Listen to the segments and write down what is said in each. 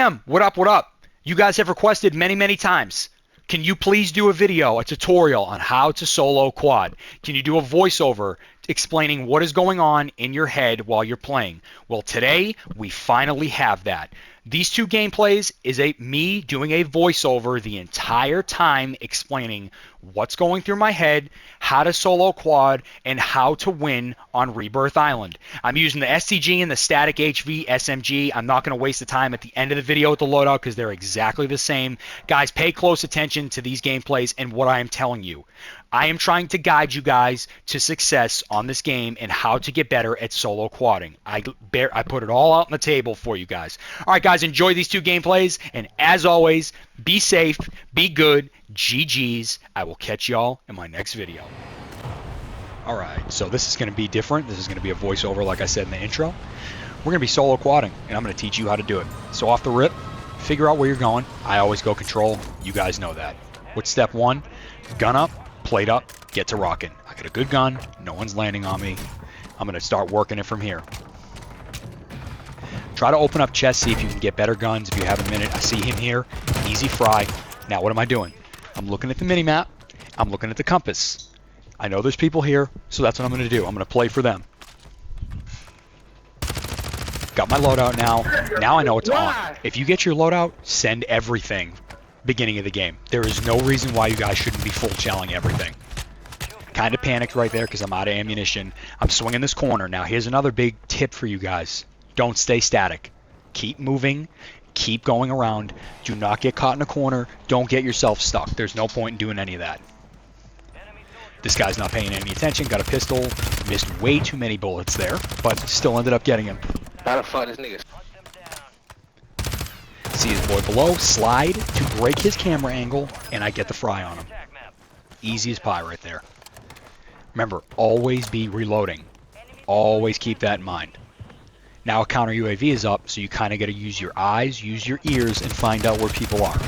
TM, what up, what up? You guys have requested many, many times. Can you please do a video, a tutorial on how to solo quad? Can you do a voiceover explaining what is going on in your head while you're playing? Well, today we finally have that. These two gameplays is me doing a voiceover the entire time explaining what's going through my head, how to solo quad, and how to win on Rebirth Island. I'm using the STG and the static HV SMG. I'm not going to waste the time at the end of the video with the loadout because they're exactly the same. Guys, pay close attention to these gameplays and what I am telling you. I am trying to guide you guys to success on this game and how to get better at solo quadding. I put it all out on the table for you guys. All right, guys, enjoy these two gameplays, and as always, be safe, be good, GG's. I will catch y'all in my next video. All right, so this is going to be different. This is going to be a voiceover, like I said in the intro. We're going to be solo quadding, and I'm going to teach you how to do it. So off the rip, figure out where you're going. I always go control. You guys know that. What's step one? Gun up. Plate up, get to rocking. I got a good gun, no one's landing on me. I'm gonna start working it from here. Try to open up chests, see if you can get better guns. If you have a minute, I see him here, easy fry. Now what am I doing? I'm looking at the mini-map, I'm looking at the compass. I know there's people here, so that's what I'm gonna do. I'm gonna play for them. Got my loadout now. Now I know it's on. If you get your loadout, send everything. Beginning of the game. There is no reason why you guys shouldn't be full chelling everything. Kind of panicked right there because I'm out of ammunition. I'm swinging this corner. Now here's another big tip for you guys. Don't stay static. Keep moving. Keep going around. Do not get caught in a corner. Don't get yourself stuck. There's no point in doing any of that. This guy's not paying any attention. Got a pistol. Missed way too many bullets there, but still ended up getting him. How the fuck this nigga? See his boy below, slide to break his camera angle, and I get the fry on him. Easy as pie right there. Remember, always be reloading. Always keep that in mind. Now a counter UAV is up, so you kind of got to use your eyes, use your ears, and find out where people are.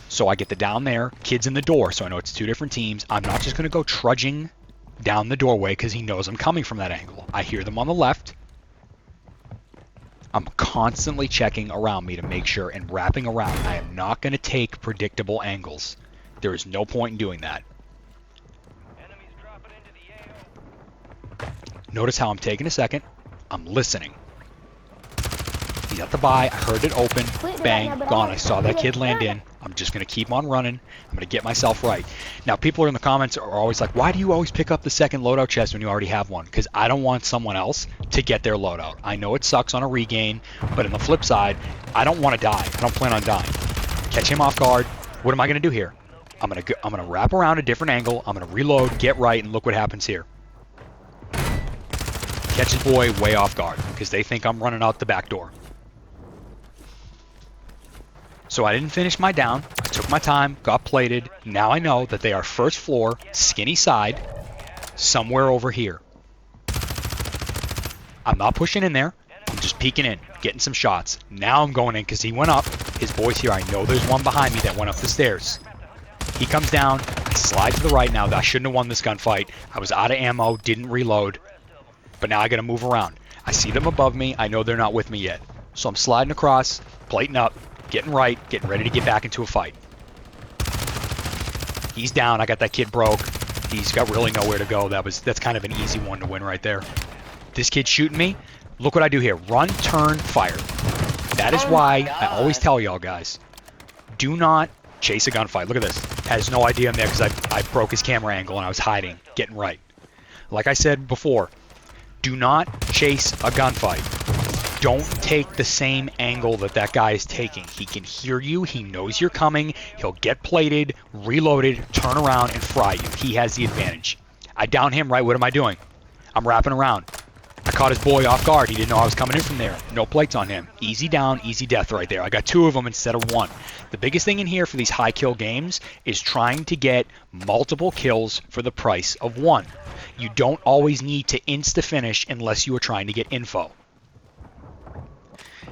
So I get the down there, kid's in the door, so I know it's two different teams. I'm not just going to go trudging down the doorway because he knows I'm coming from that angle. I hear them on the left. I'm constantly checking around me to make sure and wrapping around. I am not going to take predictable angles. There is no point in doing that. Notice how I'm taking a second. I'm listening. He's at the buy. I heard it open. Bang. Gone. I saw that kid land in. I'm just going to keep on running. I'm going to get myself right. Now, people in the comments are always like, why do you always pick up the second loadout chest when you already have one? Because I don't want someone else to get their loadout. I know it sucks on a regain, but on the flip side, I don't want to die. I don't plan on dying. Catch him off guard. What am I going to do here? I'm going to wrap around a different angle. I'm going to reload, get right, and look what happens here. Catch his boy way off guard because they think I'm running out the back door. So I didn't finish my down. I took my time, got plated. Now I know that they are first floor, skinny side, somewhere over here. I'm not pushing in there. I'm just peeking in, getting some shots. Now I'm going in because he went up. His boy's here. I know there's one behind me that went up the stairs. He comes down. I slide to the right now. I shouldn't have won this gunfight. I was out of ammo, didn't reload. But now I got to move around. I see them above me. I know they're not with me yet. So I'm sliding across, plating up. Getting right, getting ready to get back into a fight. He's down. I got that kid broke. He's got really nowhere to go. That's kind of an easy one to win right there. This kid's shooting me. Look what I do here. Run, turn, fire. That is why I always tell y'all guys, do not chase a gunfight. Look at this. Has no idea I'm there because I broke his camera angle and I was hiding, getting right. Like I said before, do not chase a gunfight. Don't take the same angle that guy is taking. He can hear you. He knows you're coming. He'll get plated, reloaded, turn around, and fry you. He has the advantage. I down him, right? What am I doing? I'm wrapping around. I caught his boy off guard. He didn't know I was coming in from there. No plates on him. Easy down, easy death right there. I got two of them instead of one. The biggest thing in here for these high kill games is trying to get multiple kills for the price of one. You don't always need to insta-finish unless you are trying to get info.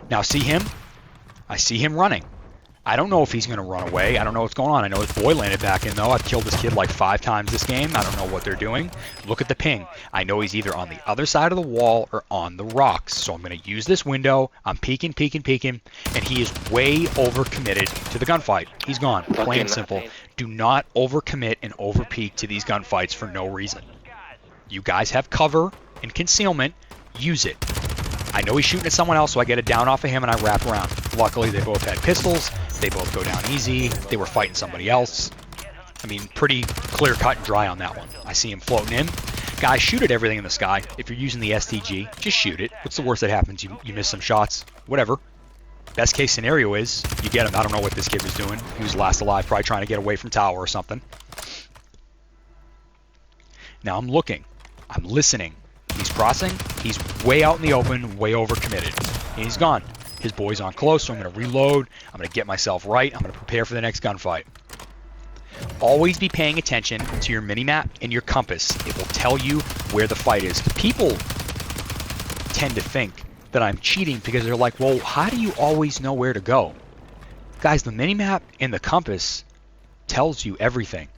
Now see him? I see him running. I don't know if he's going to run away. I don't know what's going on. I know his boy landed back in, though. I've killed this kid like 5 times this game. I don't know what they're doing. Look at the ping. I know he's either on the other side of the wall or on the rocks. So I'm going to use this window. I'm peeking, and he is way overcommitted to the gunfight. He's gone. Plain and simple. Do not overcommit and overpeak to these gunfights for no reason. You guys have cover and concealment. Use it. I know he's shooting at someone else, so I get a down off of him and I wrap around. Luckily, they both had pistols. They both go down easy. They were fighting somebody else. I mean, pretty clear cut and dry on that one. I see him floating in. Guys, shoot at everything in the sky. If you're using the STG, just shoot it. What's the worst that happens? You miss some shots. Whatever. Best case scenario is you get him. I don't know what this kid was doing. He was last alive, probably trying to get away from tower or something. Now I'm looking. I'm listening. He's crossing. He's way out in the open, way overcommitted. And he's gone. His boy's on close, so I'm going to reload. I'm going to get myself right. I'm going to prepare for the next gunfight. Always be paying attention to your minimap and your compass. It will tell you where the fight is. People tend to think that I'm cheating because they're like, well, how do you always know where to go? Guys, the minimap and the compass tells you everything.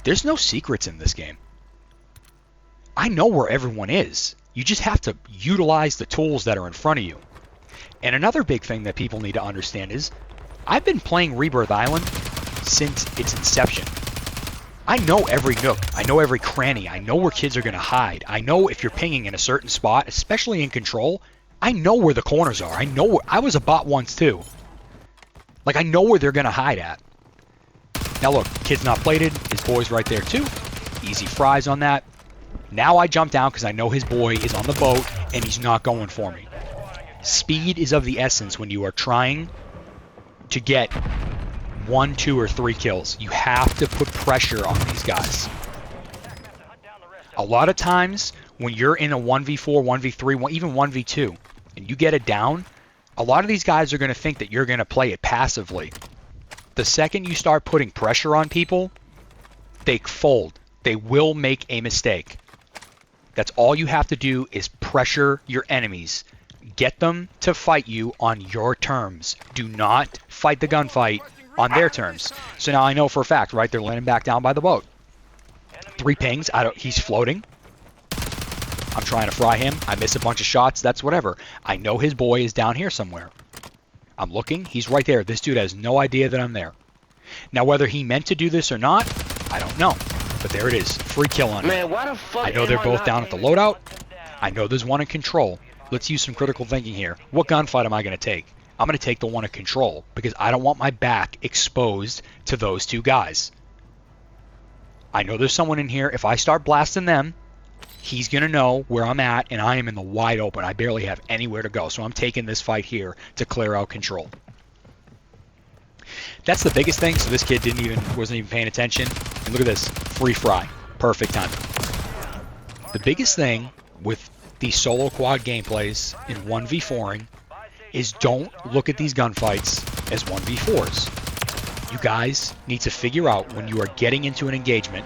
There's no secrets in this game. I know where everyone is. You just have to utilize the tools that are in front of you. And another big thing that people need to understand is I've been playing Rebirth Island since its inception. I know every nook. I know every cranny. I know where kids are going to hide. I know if you're pinging in a certain spot, especially in control, I know where the corners are. I know where, I was a bot once too. Like, I know where they're going to hide at. Now look, kid's not plated. His boy's right there too. Easy fries on that. Now I jump down because I know his boy is on the boat and he's not going for me. Speed is of the essence when you are trying to get 1, 2, or 3 kills. You have to put pressure on these guys. A lot of times when you're in a 1v4, 1v3, even 1v2, and you get it down, a lot of these guys are going to think that you're going to play it passively. The second you start putting pressure on people, they fold. They will make a mistake. That's all you have to do is pressure your enemies. Get them to fight you on your terms. Do not fight the gunfight on their terms. So now I know for a fact, right? They're landing back down by the boat. 3 pings. He's floating. I'm trying to fry him. I miss a bunch of shots. That's whatever. I know his boy is down here somewhere. I'm looking. He's right there. This dude has no idea that I'm there. Now, whether he meant to do this or not, I don't know. But there it is. Free kill on him. I know they're both down at the loadout. I know there's one in control. Let's use some critical thinking here. What gunfight am I going to take? I'm going to take the one in control because I don't want my back exposed to those 2 guys. I know there's someone in here. If I start blasting them, he's going to know where I'm at, and I am in the wide open. I barely have anywhere to go, so I'm taking this fight here to clear out control. That's the biggest thing. So this kid wasn't even paying attention. And look at this, free fry, perfect timing. The biggest thing with these solo quad gameplays in 1v4ing is don't look at these gunfights as 1v4s. You guys need to figure out when you are getting into an engagement,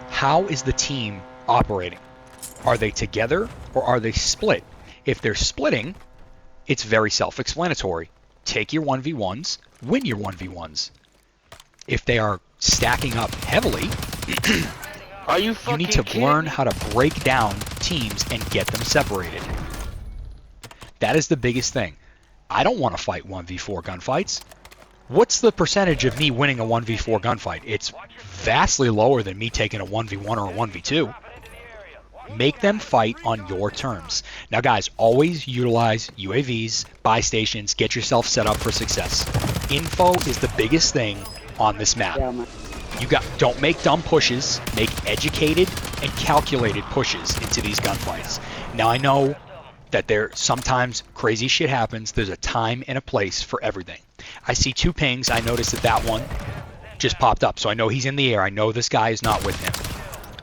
how is the team operating? Are they together or are they split? If they're splitting, it's very self-explanatory. Take your 1v1s, win your 1v1s. If they are stacking up heavily, you need to learn how to break down teams and get them separated. That is the biggest thing. I don't want to fight 1v4 gunfights. What's the percentage of me winning a 1v4 gunfight? It's vastly lower than me taking a 1v1 or a 1v2. Make them fight on your terms. Now guys, always utilize UAVs, buy stations, get yourself set up for success. Info is the biggest thing on this map. Don't make dumb pushes, make educated and calculated pushes into these gunfights. Now I know that sometimes crazy shit happens. There's a time and a place for everything. I see 2 pings. I noticed that one just popped up, so I know he's in the air. I know this guy is not with him.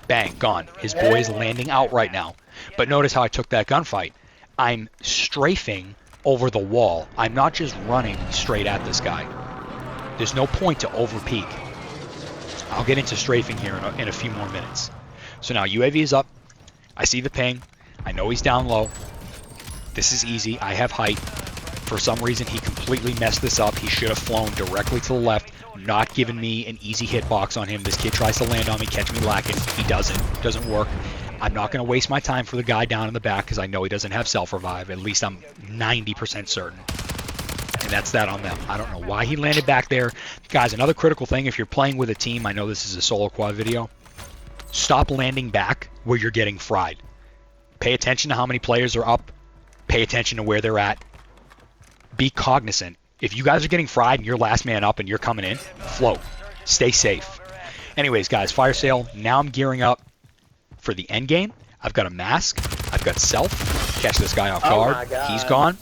Bang, gone. His boy is landing out right now. But notice how I took that gunfight. I'm strafing over the wall. I'm not just running straight at this guy. There's no point to overpeak. I'll get into strafing here in a few more minutes. So now UAV is up. I see the ping. I know he's down low. This is easy. I have height. For some reason, he completely messed this up. He should have flown directly to the left, not given me an easy hitbox on him. This kid tries to land on me, catch me lacking. He doesn't. Doesn't work. I'm not going to waste my time for the guy down in the back because I know he doesn't have self-revive. At least I'm 90% certain. And that's that on them. I don't know why he landed back there. Guys, another critical thing, if you're playing with a team, I know this is a solo quad video, stop landing back where you're getting fried. Pay attention to how many players are up. Pay attention to where they're at. Be cognizant. If you guys are getting fried and you're last man up and you're coming in, float. Stay safe. Anyways, guys, fire sale. Now I'm gearing up for the end game. I've got a mask. I've got self. Catch this guy off guard. He's gone.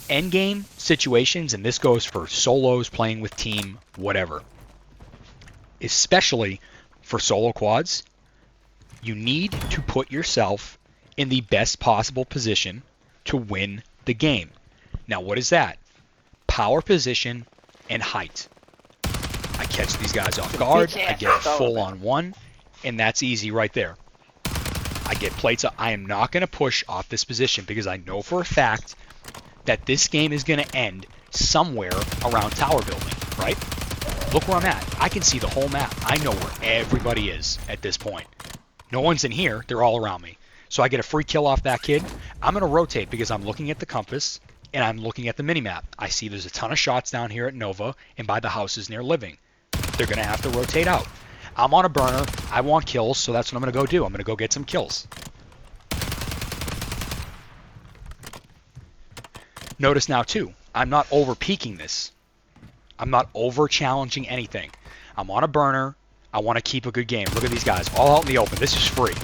End game situations, and this goes for solos, playing with team, whatever. Especially for solo quads, you need to put yourself in the best possible position to win the game. Now, what is that? Power position and height. I catch these guys off guard. I get a full on one, and that's easy right there. I get plates up. I am not going to push off this position because I know for a fact that this game is going to end somewhere around tower building, right? Look where I'm at. I can see the whole map. I know where everybody is at this point. No one's in here. They're all around me. So I get a free kill off that kid. I'm going to rotate because I'm looking at the compass and I'm looking at the minimap. I see there's a ton of shots down here at Nova and by the houses near Living. They're going to have to rotate out. I'm on a burner. I want kills, so that's what I'm going to go do. I'm going to go get some kills. Notice now, too, I'm not over-peaking this. I'm not over-challenging anything. I'm on a burner. I want to keep a good game. Look at these guys, all out in the open. This is free.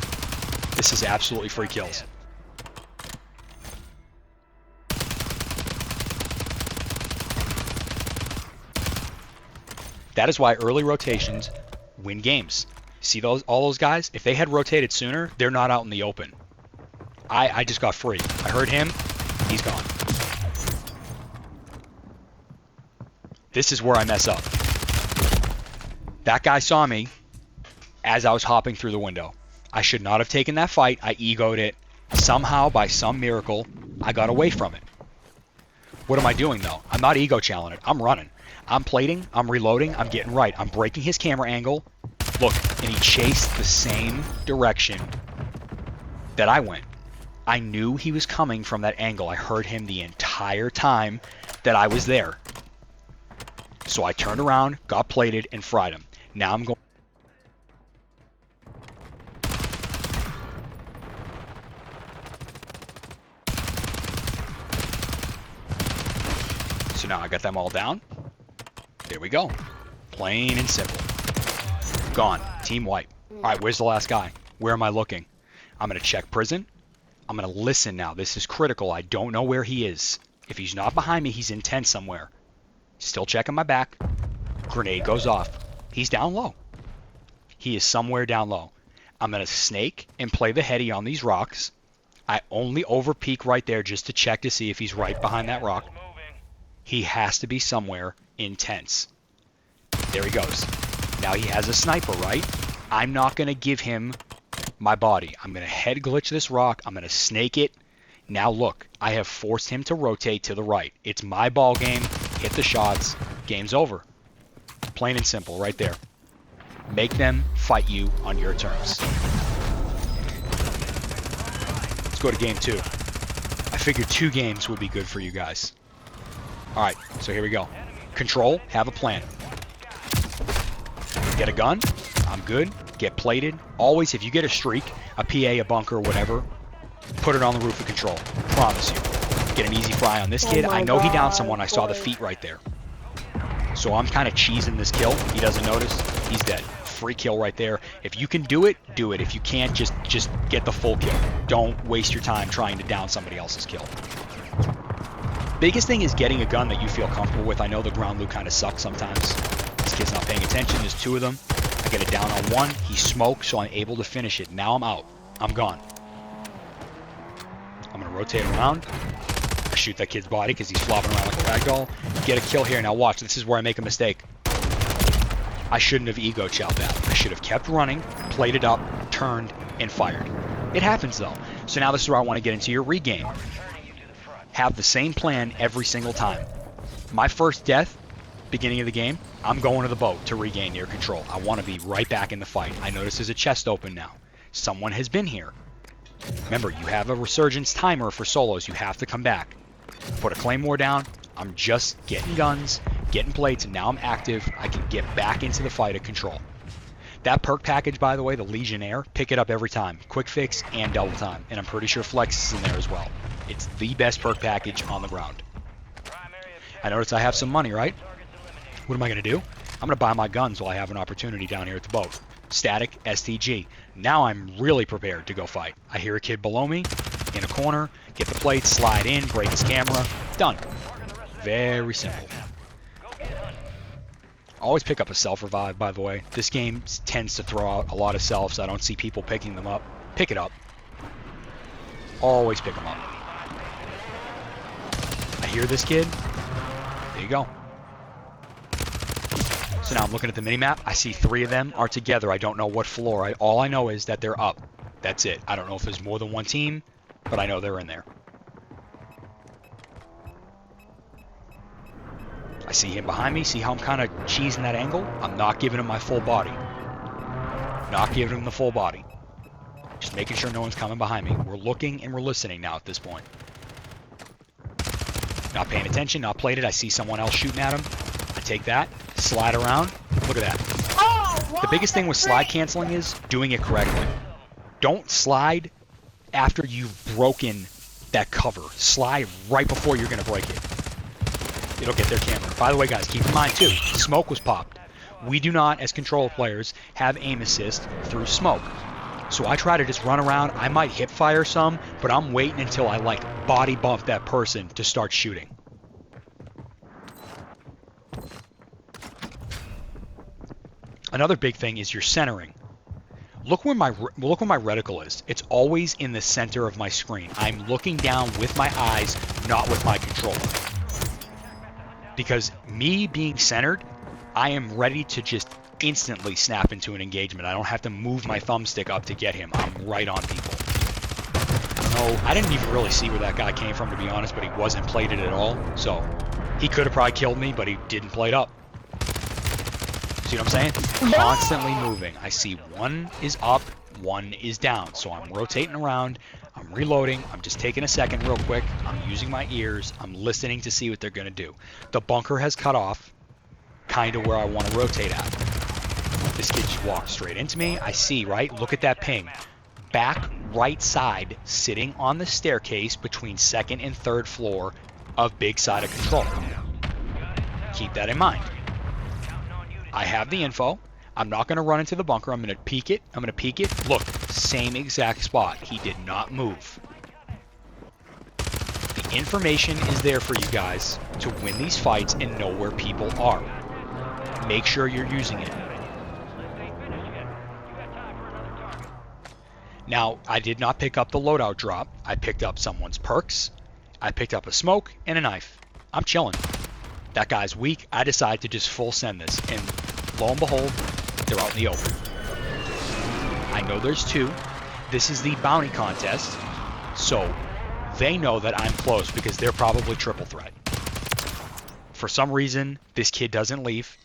This is absolutely free kills. That is why early rotations win games. See all those guys? If they had rotated sooner, they're not out in the open. I just got free. I heard him. He's gone. This is where I mess up. That guy saw me as I was hopping through the window. I should not have taken that fight. I egoed it. Somehow, by some miracle, I got away from it. What am I doing, though? I'm not ego challenging it. I'm running. I'm plating. I'm reloading. I'm getting right. I'm breaking his camera angle. Look, and he chased the same direction that I went. I knew he was coming from that angle. I heard him the entire time that I was there. So I turned around, got plated, and fried him. Now I'm going. So now I got them all down. There we go. Plain and simple. Gone. Team wipe. All right, where's the last guy? Where am I looking? I'm going to check prison. I'm going to listen now. This is critical. I don't know where he is. If he's not behind me, he's in tent somewhere. Still checking my back. Grenade goes off. He's down low. He is somewhere down low. I'm going to snake and play the heady on these rocks. I only over-peek right there just to check to see if he's right behind that rock. He has to be somewhere in tents. There he goes. Now he has a sniper, right? I'm not going to give him my body. I'm going to head glitch this rock. I'm going to snake it. Now look, I have forced him to rotate to the right. It's my ball game. Hit the shots. Game's over. Plain and simple right there. Make them fight you on your terms. Let's go to game 2. I figured 2 games would be good for you guys. Alright, so here we go. Control, have a plan. Get a gun. I'm good. Get plated. Always, if you get a streak, a PA, a bunker, whatever, put it on the roof of control. Promise you. Get an easy fry on this kid. I know he downed someone. I saw the feet right there. So I'm kind of cheesing this kill. He doesn't notice. He's dead. Free kill right there. If you can do it, do it. If you can't, just get the full kill. Don't waste your time trying to down somebody else's kill. Biggest thing is getting a gun that you feel comfortable with. I know the ground loot kind of sucks sometimes. This kid's not paying attention. There's 2 of them. I get it down on 1. He smoked, so I'm able to finish it. Now I'm out. I'm gone. I'm going to rotate around. I shoot that kid's body because he's flopping around like a ragdoll. Get a kill here. Now watch. This is where I make a mistake. I shouldn't have ego chopped that. I should have kept running, played it up, turned, and fired. It happens though. So now this is where I want to get into your regame. have the same plan every single time. My first death, beginning of the game, I'm going to the boat to regain near control. I want to be right back in the fight. I notice there's a chest open now. Someone has been here. Remember, you have a resurgence timer for solos. You have to come back. Put a claymore down. I'm just getting guns, getting plates, and now I'm active. I can get back into the fight at control. That perk package, by the way, the Legionnaire, pick it up every time. Quick fix and double time. And I'm pretty sure Flex is in there as well. It's the best perk package on the ground. I notice I have some money, right? What am I going to do? I'm going to buy my guns while I have an opportunity down here at the boat. Static, STG. Now I'm really prepared to go fight. I hear a kid below me, in a corner, get the plate, slide in, break his camera. Done. Very simple. Always pick up a self-revive, by the way. This game tends to throw out a lot of selves. I don't see people picking them up. Pick it up. Always pick them up. I hear this kid. There you go. So now I'm looking at the minimap. I see 3 of them are together. I don't know what floor. All I know is that they're up. That's it. I don't know if there's more than one team, but I know they're in there. I see him behind me. See how I'm kind of cheesing that angle? I'm not giving him my full body. Not giving him the full body. Just making sure no one's coming behind me. We're looking and we're listening now at this point. Not paying attention, not played it. I see someone else shooting at him. I take that, slide around. Look at that. The biggest thing with slide canceling is doing it correctly. Don't slide after you've broken that cover. Slide right before you're going to break it. It'll get their camera. By the way, guys, keep in mind, too, smoke was popped. We do not, as control players, have aim assist through smoke. So I try to just run around. I might hip fire some, but I'm waiting until I, like, body bump that person to start shooting. Another big thing is your centering. Look where my reticle is. It's always in the center of my screen. I'm looking down with my eyes, not with my controller. Because me being centered, I am ready to just instantly snap into an engagement. I don't have to move my thumbstick up to get him. I'm right on people. I don't know. I didn't even really see where that guy came from, to be honest, but he wasn't plated at all. So he could have probably killed me, but he didn't plate up. See what I'm saying? Constantly moving. I see one is up, one is down. So I'm rotating around. I'm reloading. I'm just taking a second real quick. I'm using my ears. I'm listening to see what they're going to do. The bunker has cut off kind of where I want to rotate at. This kid just walked straight into me. I see, right? Look at that ping. Back right side, sitting on the staircase between 2nd and 3rd floor of big side of control. Keep that in mind. I have the info. I'm not going to run into the bunker. I'm going to peek it. I'm going to peek it. Look, same exact spot. He did not move. The information is there for you guys to win these fights and know where people are. Make sure you're using it. Now, I did not pick up the loadout drop. I picked up someone's perks. I picked up a smoke and a knife. I'm chilling. That guy's weak. I decide to just full send this. And lo and behold, they're out in the open. I know there's 2. This is the bounty contest. So they know that I'm close because they're probably triple threat. For some reason, this kid doesn't leave.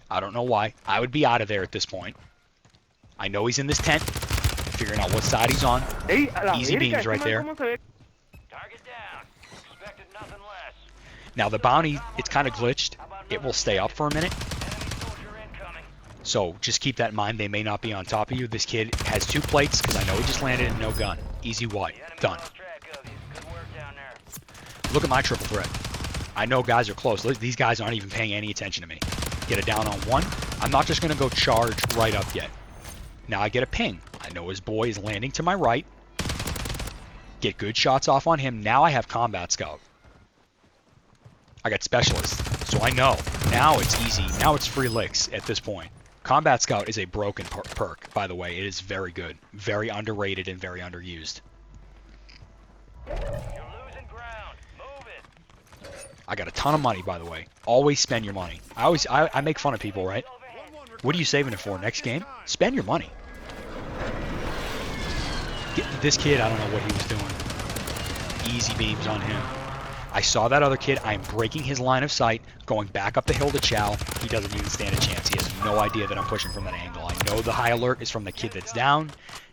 I don't know why. I would be out of there at this point. I know he's in this tent. Figuring out what side he's on. Easy beams right there. Now the bounty, it's kind of glitched. It will stay up for a minute. So just keep that in mind. They may not be on top of you. This kid has 2 plates because I know he just landed and no gun. Easy white. Done. Look at my triple threat. I know guys are close. These guys aren't even paying any attention to me. Get it down on 1. I'm not just going to go charge right up yet. Now I get a ping. I know his boy is landing to my right. Get good shots off on him. Now I have combat scout. I got specialist. So I know. Now it's easy. Now it's free licks at this point. Combat Scout is a broken perk, by the way. It is very good. Very underrated and very underused. You're losing ground. Move it. I got a ton of money, by the way. Always spend your money. I make fun of people, right? What are you saving it for? Next game? Spend your money. This kid, I don't know what he was doing. Easy beams on him. I saw that other kid. I'm breaking his line of sight, going back up the hill to Chow. He doesn't even stand a chance. He has no idea that I'm pushing from that angle. I know the high alert is from the kid that's down.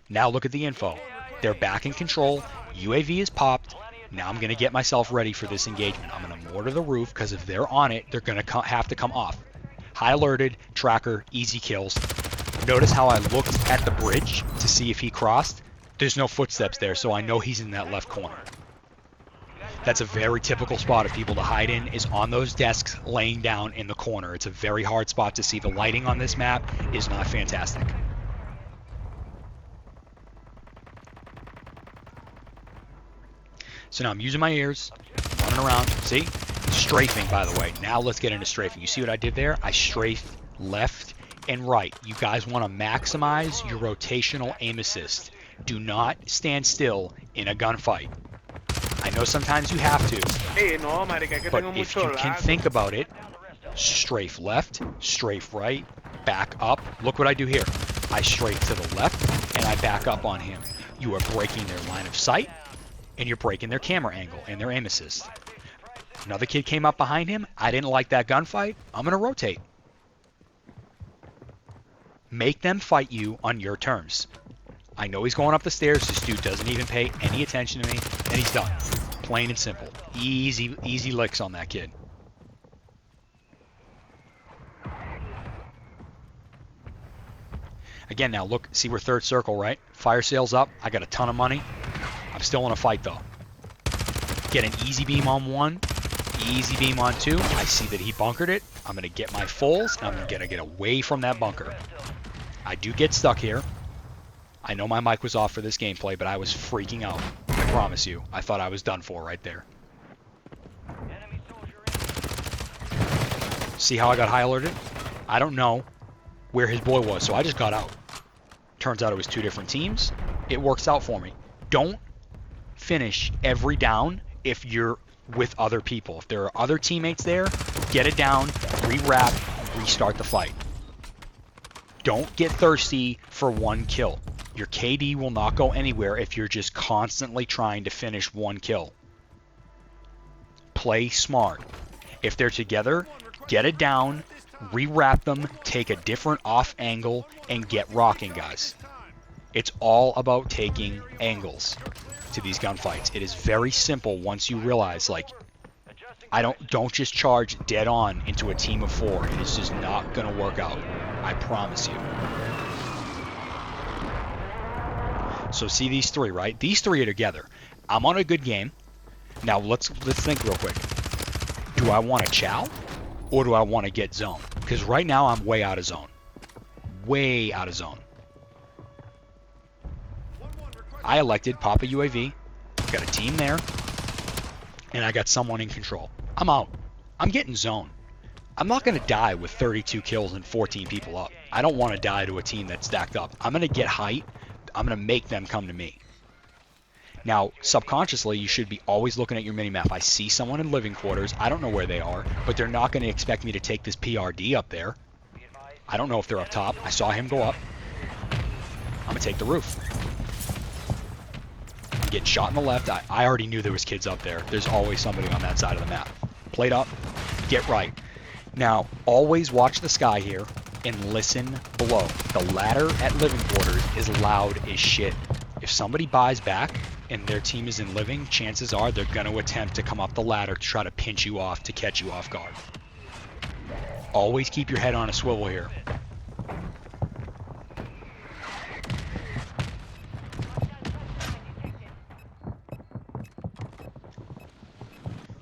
Now look at the info. They're back in control. UAV is popped. Now I'm going to get myself ready for this engagement. I'm going to mortar the roof because if they're on it, they're going to have to come off. High alerted, tracker, easy kills. Notice how I looked at the bridge to see if he crossed. There's no footsteps there, so I know he's in that left corner. That's a very typical spot of people to hide in, is on those desks laying down in the corner. It's a very hard spot to see. The lighting on this map is not fantastic. So now I'm using my ears, running around. See? Strafing, by the way. Now let's get into strafing. You see what I did there? I strafed left and right. You guys want to maximize your rotational aim assist. Do not stand still in a gunfight. I know sometimes you have to, but if you can think about it, strafe left, strafe right, back up. Look what I do here. I strafe to the left, and I back up on him. You are breaking their line of sight, and you're breaking their camera angle and their aim assist. Another kid came up behind him. I didn't like that gunfight. I'm going to rotate. Make them fight you on your terms. I know he's going up the stairs. This dude doesn't even pay any attention to me, and he's done. Plain and simple. Easy licks on that kid. Again, now look, see we're third circle, right? Fire sales up. I got a ton of money. I'm still in a fight, though. Get an easy beam on one, easy beam on two. I see that he bunkered it. I'm going to get my fulls, and I'm going to get away from that bunker. I do get stuck here. I know my mic was off for this gameplay, but I was freaking out. I promise you. I thought I was done for right there. See how I got high alerted? I don't know where his boy was, so I just got out. Turns out it was two different teams. It works out for me. Don't finish every down if you're with other people. If there are other teammates there, get it down, re-wrap, restart the fight. Don't get thirsty for one kill. Your KD will not go anywhere if you're just constantly trying to finish one kill. Play smart. If they're together, get it down, re-wrap them, take a different off angle, and get rocking, guys. It's all about taking angles to these gunfights. It is very simple once you realize, like, don't just charge dead on into a team of four. It is just not going to work out. I promise you. So see these three, right? These three are together. I'm on a good game. Now let's think real quick. Do I want to chow or do I want to get zone? Because right now I'm way out of zone. Way out of zone. I elected pop a UAV. Got a team there. And I got someone in control. I'm out. I'm getting zone. I'm not going to die with 32 kills and 14 people up. I don't want to die to a team that's stacked up. I'm going to get height. I'm going to make them come to me. Now, subconsciously, you should be always looking at your minimap. I see someone in living quarters. I don't know where they are, but they're not going to expect me to take this PRD up there. I don't know if they're up top. I saw him go up. I'm going to take the roof. I'm getting shot in the left. I already knew there was kids up there. There's always somebody on that side of the map. Plate up. Get right. Now, always watch the sky here and listen below. The ladder at living quarters is loud as shit. If somebody buys back and their team is in living, chances are they're going to attempt to come up the ladder to try to pinch you off, to catch you off guard. Always keep your head on a swivel here.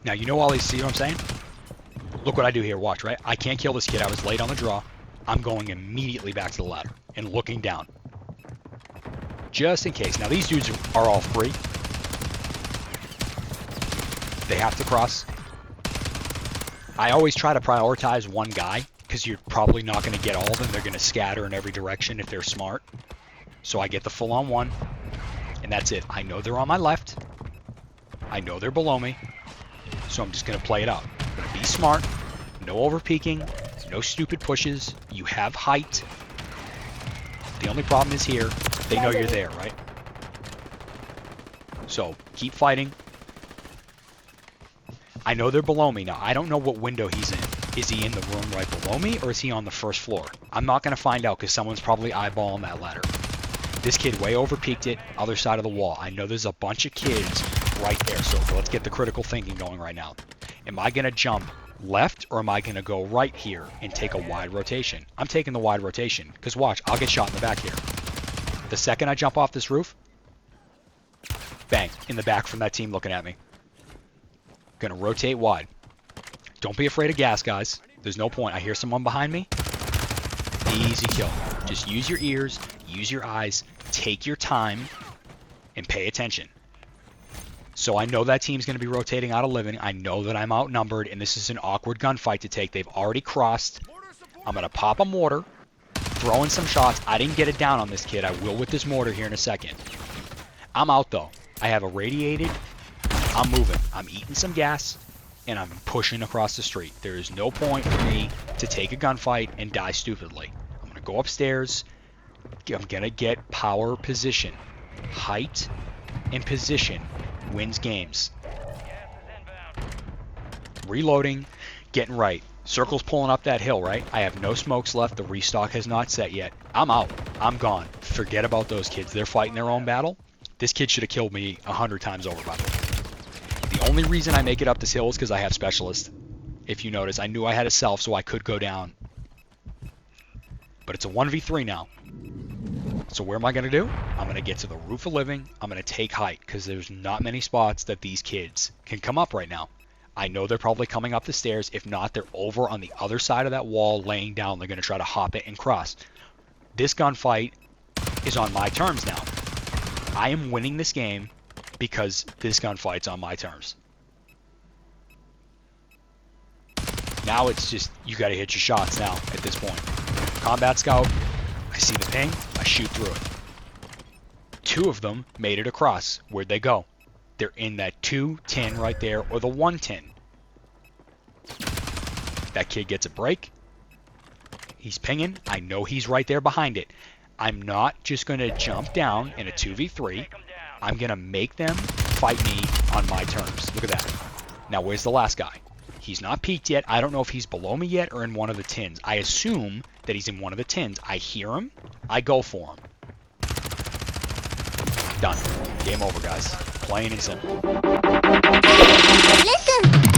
Now, you know all these, see what I'm saying? Look what I do here, watch, right? I can't kill this kid, I was late on the draw. I'm going immediately back to the ladder and looking down. Just in case. Now, these dudes are all free. They have to cross. I always try to prioritize one guy because you're probably not going to get all of them. They're going to scatter in every direction if they're smart. So I get the full on one, and that's it. I know they're on my left. I know they're below me. So I'm just going to play it out. I'm going to be smart. No over-peeking. No stupid pushes. You have height. The only problem is here, they know you're there, right? So keep fighting. I know they're below me now. I don't know what window he's in. Is he in the room right below me, or is he on the first floor? I'm not going to find out because someone's probably eyeballing that ladder. This kid way over peeked it, other side of the wall. I know there's a bunch of kids right there, so let's get the critical thinking going right now. Am I going to jump left, or am I going to go right here and take a wide rotation? I'm taking the wide rotation, because watch, I'll get shot in the back here. The second I jump off this roof, bang, in the back from that team looking at me. Gonna rotate wide. Don't be afraid of gas, guys. There's no point. I hear someone behind me. Easy kill. Just use your ears, use your eyes, take your time, and pay attention. So I know that team's going to be rotating out of living. I know that I'm outnumbered, and this is an awkward gunfight to take. They've already crossed. I'm going to pop a mortar, throw in some shots. I didn't get it down on this kid. I will with this mortar here in a second. I'm out, though. I have irradiated. I'm moving. I'm eating some gas, and I'm pushing across the street. There is no point for me to take a gunfight and die stupidly. I'm going to go upstairs. I'm going to get power position. Height and position wins games. Reloading, getting right. Circle's pulling up that hill, right? I have no smokes left. The restock has not set yet. I'm out. I'm gone. Forget about those kids. They're fighting their own battle. This kid should have killed me 100 times over, by the way. The only reason I make it up this hill is because I have specialist. If you notice, I knew I had a self, so I could go down. But it's a 1v3 now. So where am I going to do? I'm going to get to the roof of living. I'm going to take height, because there's not many spots that these kids can come up right now. I know they're probably coming up the stairs. If not, they're over on the other side of that wall laying down. They're going to try to hop it and cross. This gunfight is on my terms now. I am winning this game because this gunfight's on my terms. Now it's just, you got to hit your shots now at this point. Combat scout, I see the ping, I shoot through it. 2 of them made it across. Where'd they go? They're in that 210 right there, or the 110. That kid gets a break. He's pinging. I know he's right there behind it. I'm not just going to jump down in a 2v3. I'm going to make them fight me on my terms. Look at that. Now, where's the last guy? He's not peeked yet. I don't know if he's below me yet or in one of the tins. I assume that he's in one of the tins. I hear him. I go for him. Done. Game over, guys. Plain and simple. Listen!